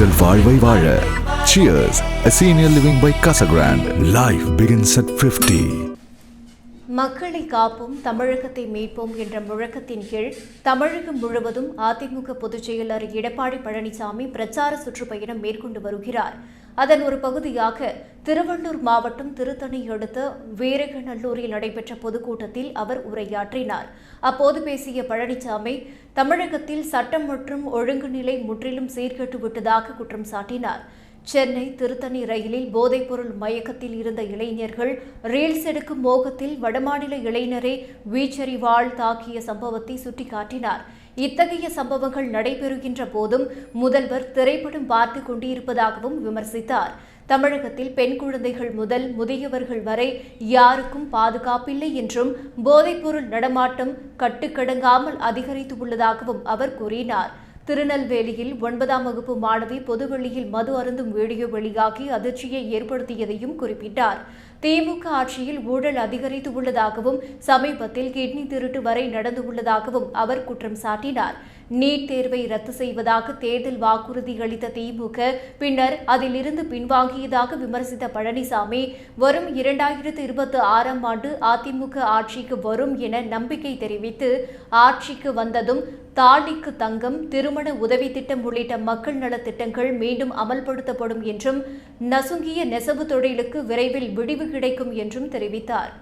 உங்கள் வாழ்வை வாழ. Cheers, a senior living by Casa Grande. Life begins at 50. மக்களை காப்போம், தமிழகத்தை மீட்போம் என்ற முழக்கத்தின் கீழ் தமிழகம் முழுவதும் அதிமுக பொதுச் செயலர் எடப்பாடி பழனிசாமி பிரச்சார சுற்றுப்பயணம் மேற்கொண்டு வருகிறார். அதன் ஒரு பகுதியாக திருவள்ளூர் மாவட்டம் திருத்தணி அடுத்த வீரகநல்லூரில் நடைபெற்ற பொதுக்கூட்டத்தில் அவர் உரையாற்றினார். அப்போது பேசிய பழனிசாமி, தமிழகத்தில் சட்டம் மற்றும் ஒழுங்கு நிலை முற்றிலும் சீர்கெட்டு விட்டதாக குற்றம் சாட்டினார். சென்னை திருத்தணி ரயிலில் போதைப்பொருள் மயக்கத்தில் இருந்த இளைஞர்கள் ரீல்ஸ் எடுக்கும் மோகத்தில் வடமாநில இளைஞரை வீச்செறிவாள் தாக்கிய சம்பவத்தை சுட்டிக்காட்டினார். இத்தகைய சம்பவங்கள் நடைபெறுகின்ற போதும் முதல்வர் திரைப்படம் பார்த்துக் கொண்டிருப்பதாகவும் விமர்சித்தார். தமிழகத்தில் பெண் குழந்தைகள் முதல் முதியவர்கள் வரை யாருக்கும் பாதுகாப்பில்லை என்றும் போதைப்பொருள் நடமாட்டம் கட்டுக்கடங்காமல் அதிகரித்து உள்ளதாகவும் அவர் கூறினார். திருநெல்வேலியில் 9ஆம் வகுப்பு மாணவி பொதுவெளியில் மது அருந்தும் வீடியோ வெளியாகி அதிர்ச்சியை ஏற்படுத்தியதையும் குறிப்பிட்டார். திமுக ஆட்சியில் ஊழல் அதிகரித்து உள்ளதாகவும் சமீபத்தில் கிட்னி திருட்டு வரை நடந்துள்ளதாகவும் அவர் குற்றம் சாட்டினார். நீட் தேர்வை ரத்து செய்வதாக தேர்தல் வாக்குறுதி அளித்த திமுக பின்னர் அதிலிருந்து பின்வாங்கியதாக விமர்சித்த பழனிசாமி, வரும் 2026ஆம் ஆண்டு அதிமுக ஆட்சிக்கு வரும் என நம்பிக்கை தெரிவித்து, ஆட்சிக்கு வந்ததும் தாலிக்கு தங்கம், திருமண உதவி திட்டம் உள்ளிட்ட மக்கள் நலத் திட்டங்கள் மீண்டும் அமல்படுத்தப்படும் என்றும் நசுங்கிய நெசவு தொழிலுக்கு விரைவில் விடிவு கிடைக்கும் என்றும் தெரிவித்தார்.